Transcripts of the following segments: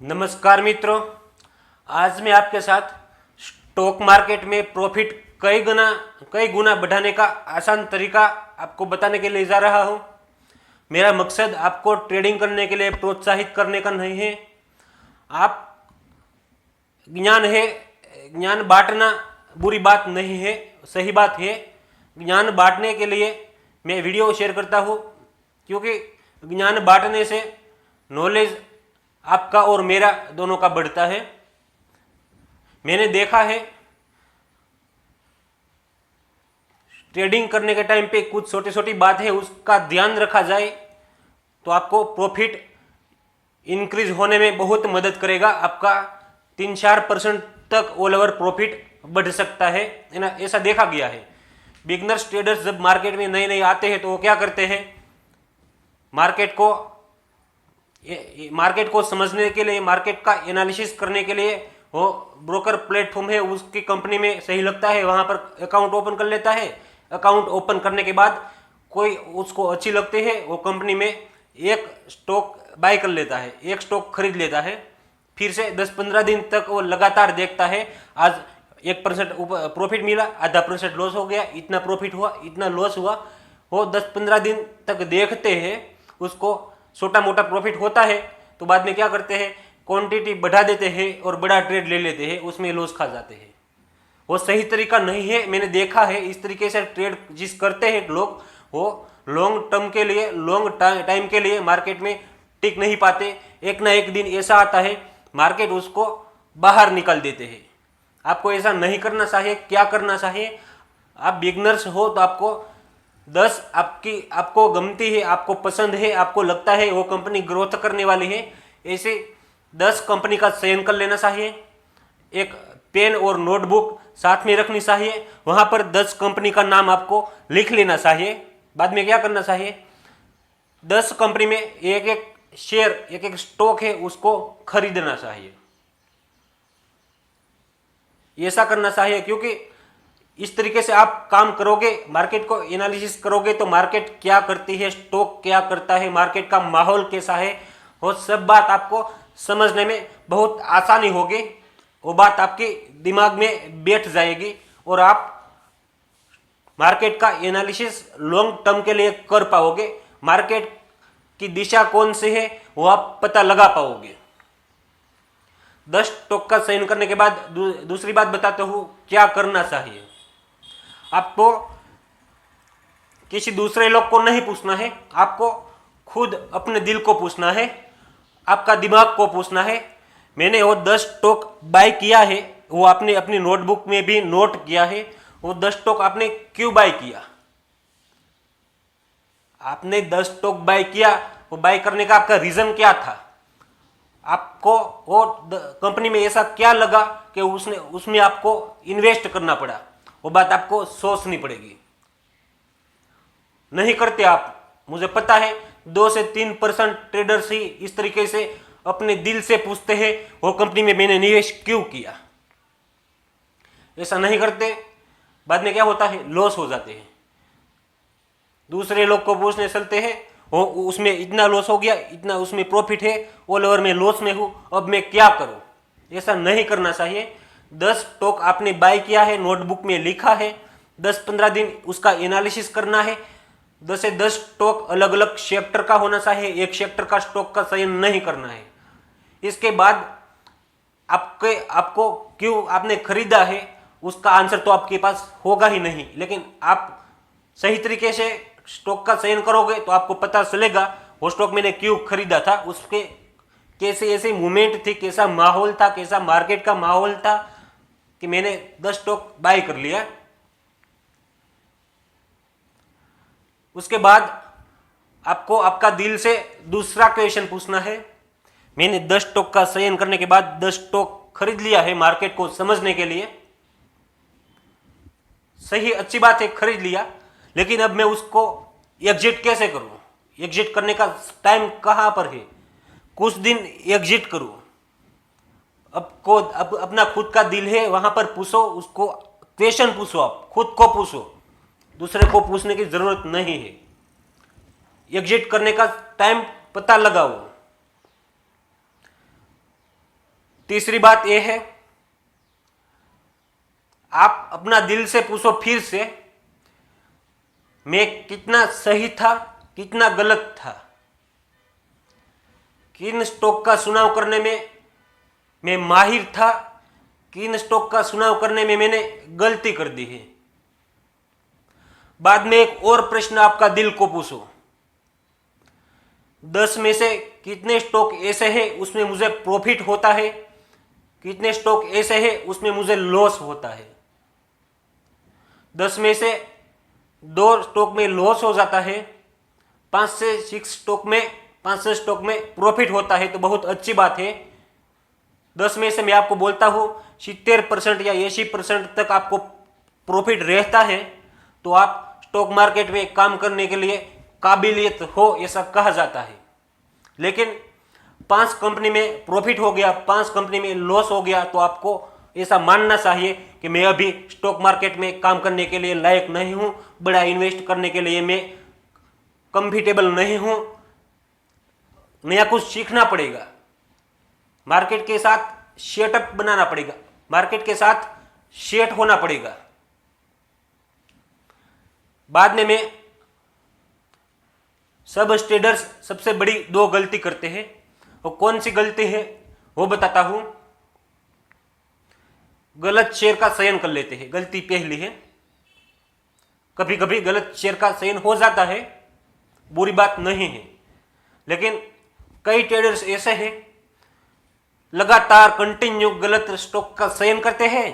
नमस्कार मित्रों, आज मैं आपके साथ स्टॉक मार्केट में प्रॉफिट कई गुना बढ़ाने का आसान तरीका आपको बताने के लिए जा रहा हूं। मेरा मकसद आपको ट्रेडिंग करने के लिए प्रोत्साहित करने का नहीं है। आप ज्ञान बांटना बुरी बात नहीं है, सही बात है। ज्ञान बांटने के लिए मैं वीडियो शेयर करता हूँ, क्योंकि ज्ञान बांटने से नॉलेज आपका और मेरा दोनों का बढ़ता है। मैंने देखा है ट्रेडिंग करने के टाइम पे कुछ छोटी छोटी बात है, उसका ध्यान रखा जाए तो आपको प्रॉफिट इंक्रीज होने में बहुत मदद करेगा। आपका 3-4% तक ऑल ओवर प्रॉफिट बढ़ सकता है ना, ऐसा देखा गया है। बिगनर्स ट्रेडर्स जब मार्केट में नए नए आते हैं तो वो क्या करते हैं, मार्केट को समझने के लिए, मार्केट का एनालिसिस करने के लिए वो ब्रोकर प्लेटफॉर्म है उसकी कंपनी में सही लगता है, वहां पर अकाउंट ओपन कर लेता है। अकाउंट ओपन करने के बाद कोई उसको अच्छी लगती है, वो कंपनी में एक स्टॉक बाय कर लेता है, एक स्टॉक खरीद लेता है। फिर से 10-15 दिन तक वो लगातार देखता है, आज 1% प्रॉफिट मिला, आधा % लॉस हो गया, इतना प्रॉफिट हुआ, इतना लॉस हुआ। वो 10-15 दिन तक देखते हैं, उसको छोटा मोटा प्रॉफिट होता है तो बाद में क्या करते हैं, क्वांटिटी बढ़ा देते हैं और बड़ा ट्रेड ले लेते हैं, उसमें लॉस खा जाते हैं। वो सही तरीका नहीं है। मैंने देखा है इस तरीके से ट्रेड जिस करते हैं लोग, वो लॉन्ग टर्म के लिए, लॉन्ग टाइम के लिए मार्केट में टिक नहीं पाते। एक ना एक दिन ऐसा आता है मार्केट उसको बाहर निकाल देते हैं। आपको ऐसा नहीं करना चाहिए। क्या करना चाहिए, आप बिगनर्स हो तो आपको गमती है, आपको पसंद है, आपको लगता है वो कंपनी ग्रोथ करने वाली है, ऐसे 10 कंपनी का चयन कर लेना चाहिए। एक पेन और नोटबुक साथ में रखनी चाहिए, वहां पर 10 कंपनी का नाम आपको लिख लेना चाहिए। बाद में क्या करना चाहिए, 10 कंपनी में एक एक शेयर, एक एक स्टॉक है उसको खरीदना चाहिए। ऐसा करना चाहिए, क्योंकि इस तरीके से आप काम करोगे, मार्केट को एनालिसिस करोगे तो मार्केट क्या करती है, स्टॉक क्या करता है, मार्केट का माहौल कैसा है, वो सब बात आपको समझने में बहुत आसानी होगी। वो बात आपके दिमाग में बैठ जाएगी और आप मार्केट का एनालिसिस लॉन्ग टर्म के लिए कर पाओगे। मार्केट की दिशा कौन सी है वो आप पता लगा पाओगे। 10 स्टॉक का चयन करने के बाद दूसरी बात बताता हूं क्या करना चाहिए। आपको किसी दूसरे लोग को नहीं पूछना है, आपको खुद अपने दिल को पूछना है, आपका दिमाग को पूछना है। मैंने वो 10 स्टॉक बाय किया है, वो आपने अपनी नोटबुक में भी नोट किया है। वो 10 स्टॉक आपने क्यों बाय किया, आपने 10 स्टॉक बाय किया, वो बाय करने का आपका रीजन क्या था, आपको वो कंपनी में ऐसा क्या लगा कि उसमें आपको इन्वेस्ट करना पड़ा, वो बात आपको सोचनी पड़ेगी। नहीं करते आप, मुझे पता है 2 से 3% ट्रेडर्स ही इस तरीके से अपने दिल से पूछते हैं वो कंपनी में मैंने निवेश क्यों किया। ऐसा नहीं करते, बाद में क्या होता है, लॉस हो जाते हैं। दूसरे लोग को पूछने चलते हैं, वो उसमें इतना लॉस हो गया, इतना उसमें प्रॉफिट है, ऑल ओवर में लॉस में हूं, अब मैं क्या करूं। ऐसा नहीं करना चाहिए। 10 स्टॉक आपने बाय किया है, नोटबुक में लिखा है, 10-15 दिन उसका एनालिसिस करना है। 10 से 10 स्टॉक अलग अलग सेक्टर का होना चाहिए, एक सेक्टर का स्टॉक का चयन नहीं करना है। इसके बाद आपको क्यों आपने खरीदा है उसका आंसर तो आपके पास होगा ही नहीं, लेकिन आप सही तरीके से स्टॉक का चयन करोगे तो आपको पता चलेगा वो स्टॉक मैंने क्यों खरीदा था, उसके कैसे ऐसे मूवमेंट थी, कैसा माहौल था, कैसा मार्केट का माहौल था कि मैंने 10 स्टॉक बाय कर लिया। उसके बाद आपको आपका दिल से दूसरा क्वेश्चन पूछना है, मैंने 10 स्टॉक का चयन करने के बाद 10 स्टॉक खरीद लिया है मार्केट को समझने के लिए, सही अच्छी बात है, खरीद लिया, लेकिन अब मैं उसको एग्जिट कैसे करूं, एग्जिट करने का टाइम कहां पर है, कुछ दिन एग्जिट करूं। अब अपना खुद का दिल है वहां पर पूछो, उसको क्वेश्चन पूछो, आप खुद को पूछो, दूसरे को पूछने की जरूरत नहीं है। एग्जिट करने का टाइम पता लगाओ। तीसरी बात यह है, आप अपना दिल से पूछो फिर से, मैं कितना सही था, कितना गलत था। किन स्टॉक का चुनाव करने में मैं माहिर था, किन स्टॉक का चुनाव करने में मैंने गलती कर दी है। बाद में एक और प्रश्न आपका दिल को पूछो, 10 में से कितने स्टॉक ऐसे हैं उसमें मुझे प्रॉफिट होता है, कितने स्टॉक ऐसे हैं उसमें मुझे लॉस होता है। 10 में से 2 स्टॉक में लॉस हो जाता है, 5 से 6 स्टॉक में प्रॉफिट होता है, तो बहुत अच्छी बात है। 10 में से मैं आपको बोलता हूं 70% या 80% तक आपको प्रॉफिट रहता है, तो आप स्टॉक मार्केट में काम करने के लिए काबिलियत हो, ऐसा कहा जाता है। लेकिन 5 कंपनी में प्रॉफिट हो गया, 5 कंपनी में लॉस हो गया, तो आपको ऐसा मानना चाहिए कि मैं अभी स्टॉक मार्केट में काम करने के लिए लायक नहीं हूं, बड़ा इन्वेस्ट करने के लिए मैं कंफर्टेबल नहीं हूं, नया कुछ सीखना पड़ेगा, मार्केट के साथ सेटअप बनाना पड़ेगा, मार्केट के साथ सेट होना पड़ेगा। बाद में मैं सब ट्रेडर्स सबसे बड़ी 2 गलती करते हैं, वो कौन सी गलती है वो बताता हूं। गलत शेयर का चयन कर लेते हैं, गलती पहली है। कभी कभी गलत शेयर का चयन हो जाता है, बुरी बात नहीं है, लेकिन कई ट्रेडर्स ऐसे हैं लगातार कंटिन्यू गलत स्टॉक का चयन करते हैं,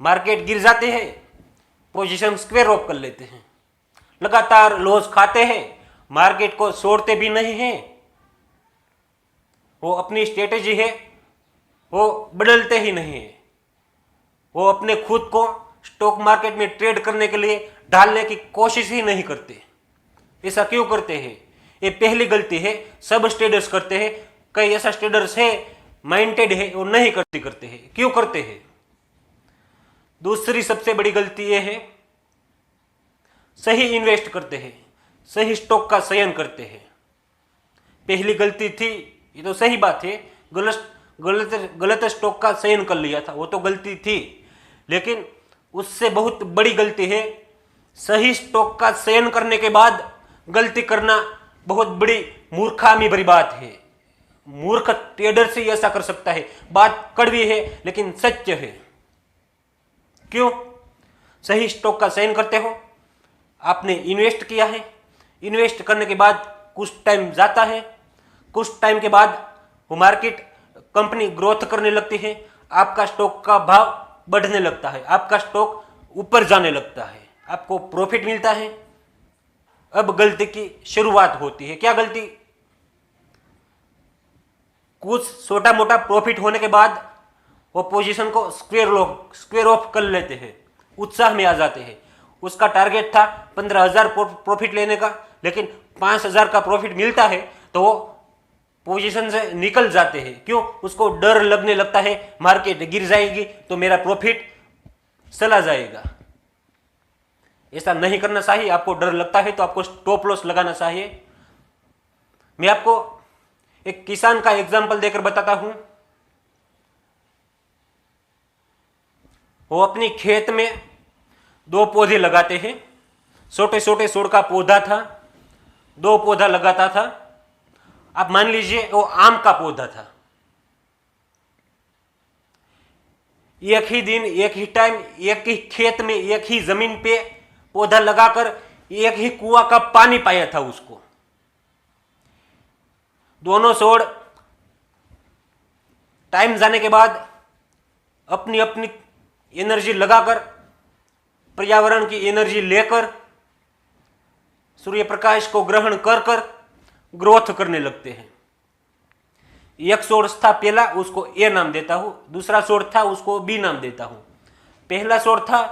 मार्केट गिर जाते हैं, पोजीशन स्क्वेयर ऑफ कर लेते हैं, लगातार लॉस खाते हैं, मार्केट को छोड़ते भी नहीं हैं, वो अपनी स्ट्रेटेजी है वो बदलते ही नहीं है, वो अपने खुद को स्टॉक मार्केट में ट्रेड करने के लिए डालने की कोशिश ही नहीं करते। ऐसा क्यों करते हैं? ये पहली गलती है, सब ट्रेडर्स करते हैं। कई ऐसा ट्रेडर्स है माइंडेड है, वो नहीं करते हैं। क्यों करते हैं? दूसरी सबसे बड़ी गलती ये है, सही इन्वेस्ट करते हैं, सही स्टॉक का चयन करते हैं। पहली गलती थी, ये तो सही बात है, गलत स्टॉक का चयन कर लिया था, वो तो गलती थी, लेकिन उससे बहुत बड़ी गलती है सही स्टॉक का चयन करने के बाद गलती करना। बहुत बड़ी मूर्खामी भरी बात है, मूर्ख ट्रेडर से ऐसा कर सकता है। बात कड़वी है लेकिन सत्य है। क्यों? सही स्टॉक का चयन करते हो, आपने इन्वेस्ट किया है, इन्वेस्ट करने के बाद कुछ टाइम जाता है, कुछ टाइम के बाद वो मार्केट कंपनी ग्रोथ करने लगती है, आपका स्टॉक का भाव बढ़ने लगता है, आपका स्टॉक ऊपर जाने लगता है, आपको प्रॉफिट मिलता है। अब गलती की शुरुआत होती है। क्या गलती? कुछ छोटा मोटा प्रॉफिट होने के बाद वो पोजीशन को स्क्वेयर ऑफ कर लेते हैं, उत्साह में आ जाते हैं। उसका टारगेट था 15,000 प्रॉफिट लेने का, लेकिन 5,000 का प्रॉफिट मिलता है तो वो पोजीशन से निकल जाते हैं। क्यों? उसको डर लगने लगता है मार्केट गिर जाएगी तो मेरा प्रॉफिट चला जाएगा। ऐसा नहीं करना चाहिए। आपको डर लगता है तो आपको स्टॉप लॉस लगाना चाहिए। मैं आपको एक किसान का एग्जांपल देकर बताता हूं। वो अपनी खेत में 2 पौधे लगाते हैं, छोटे छोटे छोड़ का पौधा था, 2 पौधा लगाता था। आप मान लीजिए वो आम का पौधा था। एक ही दिन, एक ही टाइम, एक ही खेत में, एक ही जमीन पे पौधा लगाकर एक ही कुआं का पानी पाया था उसको। दोनों छोड़ टाइम जाने के बाद अपनी अपनी एनर्जी लगाकर, पर्यावरण की एनर्जी लेकर, सूर्य प्रकाश को ग्रहण कर कर ग्रोथ करने लगते हैं। एक सोर्स था पहला, उसको ए नाम देता हूं, दूसरा सोर्स था उसको बी नाम देता हूं। पहला सोर्स था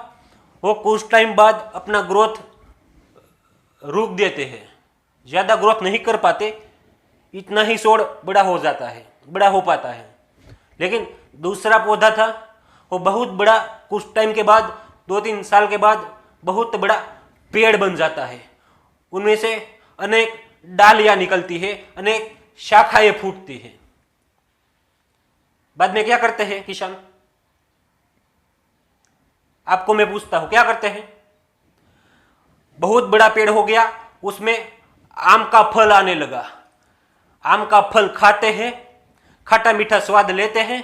वो कुछ टाइम बाद अपना ग्रोथ रुक देते हैं, ज्यादा ग्रोथ नहीं कर पाते, इतना ही सोड़ बड़ा हो जाता है, बड़ा हो पाता है। लेकिन दूसरा पौधा था वो बहुत बड़ा, कुछ टाइम के बाद, 2-3 साल के बाद बहुत बड़ा पेड़ बन जाता है। उनमें से अनेक डालियां निकलती है, अनेक शाखाएं फूटती है। बाद में क्या करते हैं किसान? आपको मैं पूछता हूं क्या करते हैं? बहुत बड़ा पेड़ हो गया, उसमें आम का फल आने लगा, आम का फल खाते हैं, खट्टा मीठा स्वाद लेते हैं,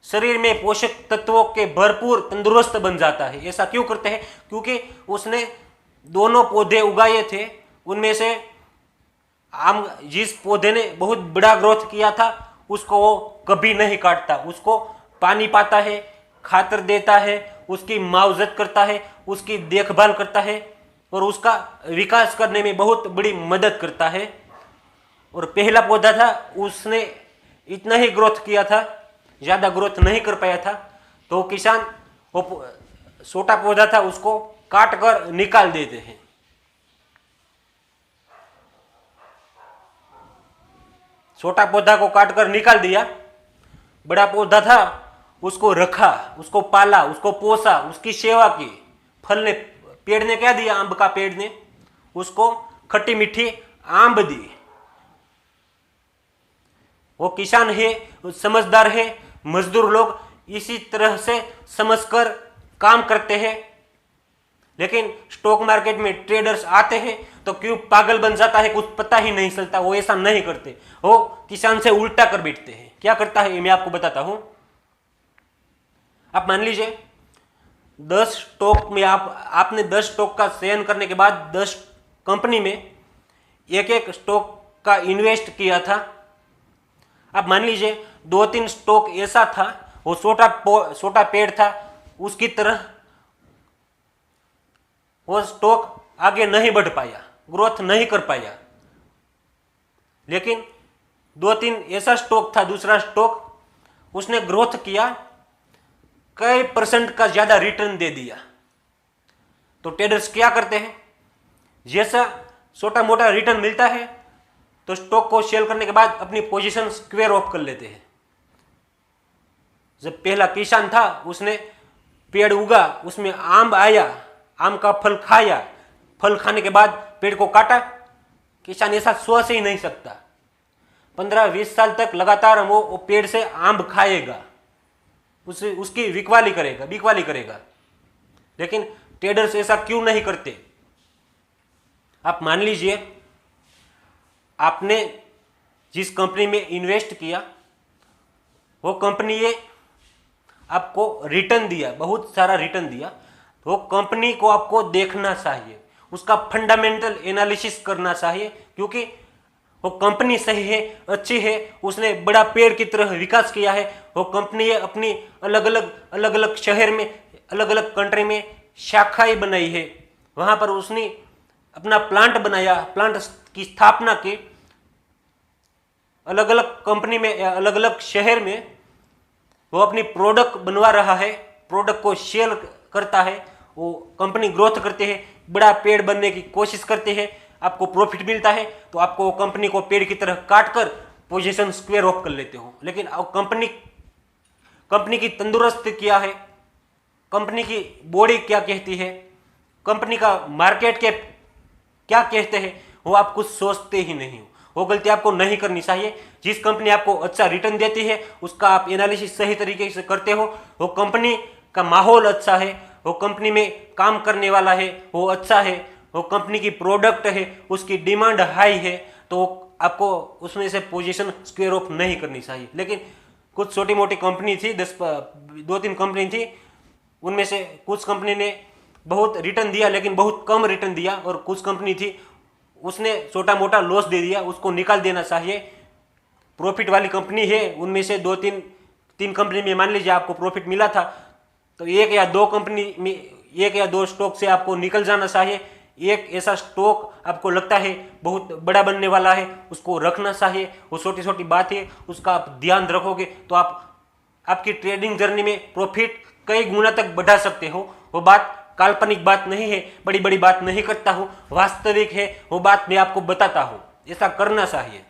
शरीर में पोषक तत्वों के भरपूर तंदुरुस्त बन जाता है। ऐसा क्यों करते हैं? क्योंकि उसने दोनों पौधे उगाए थे, उनमें से आम जिस पौधे ने बहुत बड़ा ग्रोथ किया था उसको वो कभी नहीं काटता, उसको पानी पाता है, खातर देता है, उसकी मुआवजत करता है, उसकी देखभाल करता है और उसका विकास करने में बहुत बड़ी मदद करता है। और पहला पौधा था, उसने इतना ही ग्रोथ किया था, ज्यादा ग्रोथ नहीं कर पाया था, तो किसान वो छोटा पौधा था उसको काट कर निकाल देते हैं। छोटा पौधा को काट कर निकाल दिया, बड़ा पौधा था उसको रखा, उसको पाला, उसको पोसा, उसकी सेवा की। फल ने, पेड़ ने क्या दिया? आंब का पेड़ ने उसको खट्टी मीठी आंब दी। वो किसान है, समझदार है, मजदूर लोग इसी तरह से समझकर काम करते हैं। लेकिन स्टॉक मार्केट में ट्रेडर्स आते हैं तो क्यों पागल बन जाता है, कुछ पता ही नहीं चलता। वो ऐसा नहीं करते, वो किसान से उल्टा कर बैठते हैं। क्या करता है मैं आपको बताता हूं। आप मान लीजिए 10 स्टॉक में आपने 10 स्टॉक का चयन करने के बाद 10 कंपनी में एक एक स्टॉक का इन्वेस्ट किया था। अब मान लीजिए 2-3 स्टॉक ऐसा था, वो छोटा पेड़ था, उसकी तरह वो स्टॉक आगे नहीं बढ़ पाया, ग्रोथ नहीं कर पाया। लेकिन 2-3 ऐसा स्टॉक था, दूसरा स्टॉक, उसने ग्रोथ किया, कई % का ज्यादा रिटर्न दे दिया। तो ट्रेडर्स क्या करते हैं? जैसा छोटा मोटा रिटर्न मिलता है तो स्टॉक को सेल करने के बाद अपनी पोजीशन स्क्वेयर ऑफ कर लेते हैं। जब पहला किसान था, उसने पेड़ उगा, उसमें आम आया, आम का फल खाया, फल खाने के बाद पेड़ को काटा। किसान ऐसा सोच ही नहीं सकता। 15-20 साल तक लगातार वो पेड़ से आम खाएगा, उसकी बिकवाली करेगा। लेकिन ट्रेडर्स ऐसा क्यों नहीं करते? आप मान लीजिए आपने जिस कंपनी में इन्वेस्ट किया, वो कंपनी ने आपको रिटर्न दिया, बहुत सारा रिटर्न दिया, तो वो कंपनी को आपको देखना चाहिए, उसका फंडामेंटल एनालिसिस करना चाहिए। क्योंकि वो कंपनी सही है, अच्छी है, उसने बड़ा पेड़ की तरह विकास किया है। वो कंपनी अपनी अलग अलग शहर में, अलग अलग कंट्री में शाखाएं बनाई है, वहां पर उसने अपना प्लांट बनाया, प्लांट की स्थापना की, अलग अलग कंपनी में, अलग अलग शहर में वो अपनी प्रोडक्ट बनवा रहा है, प्रोडक्ट को सेल करता है, वो कंपनी ग्रोथ करते हैं, बड़ा पेड़ बनने की कोशिश करते हैं, आपको प्रॉफिट मिलता है, तो आपको कंपनी को पेड़ की तरह काट कर पोजीशन स्क्वायर ऑफ कर लेते हो। लेकिन कंपनी की तंदुरुस्ती क्या है, कंपनी की बॉडी क्या कहती है, कंपनी का मार्केट कैप क्या कहते हैं, वो आप कुछ सोचते ही नहीं हो। वो गलती आपको नहीं करनी चाहिए। जिस कंपनी आपको अच्छा रिटर्न देती है उसका आप एनालिसिस सही तरीके से करते हो, वो कंपनी का माहौल अच्छा है, वो कंपनी में काम करने वाला है वो अच्छा है, वो कंपनी की प्रोडक्ट है उसकी डिमांड हाई है, तो आपको उसमें से पोजीशन स्क्वायर ऑफ नहीं करनी चाहिए। लेकिन कुछ छोटी मोटी कंपनी थी, 2-3 कंपनी थी, उनमें से कुछ कंपनी ने बहुत रिटर्न दिया लेकिन बहुत कम रिटर्न दिया, और कुछ कंपनी थी उसने छोटा मोटा लॉस दे दिया, उसको निकाल देना चाहिए। प्रॉफिट वाली कंपनी है, उनमें से 2-3 कंपनी में मान लीजिए आपको प्रॉफिट मिला था, तो 1 या 2 कंपनी में, 1 या 2 स्टॉक से आपको निकल जाना चाहिए। एक ऐसा स्टॉक आपको लगता है बहुत बड़ा बनने वाला है, उसको रखना चाहिए। वो छोटी छोटी बात है, उसका आप ध्यान रखोगे तो आपकी ट्रेडिंग जर्नी में प्रॉफिट कई गुना तक बढ़ा सकते हो। वो बात काल्पनिक बात नहीं है, बड़ी बड़ी बात नहीं करता हूँ, वास्तविक है, वो बात मैं आपको बताता हूँ। ऐसा करना चाहिए।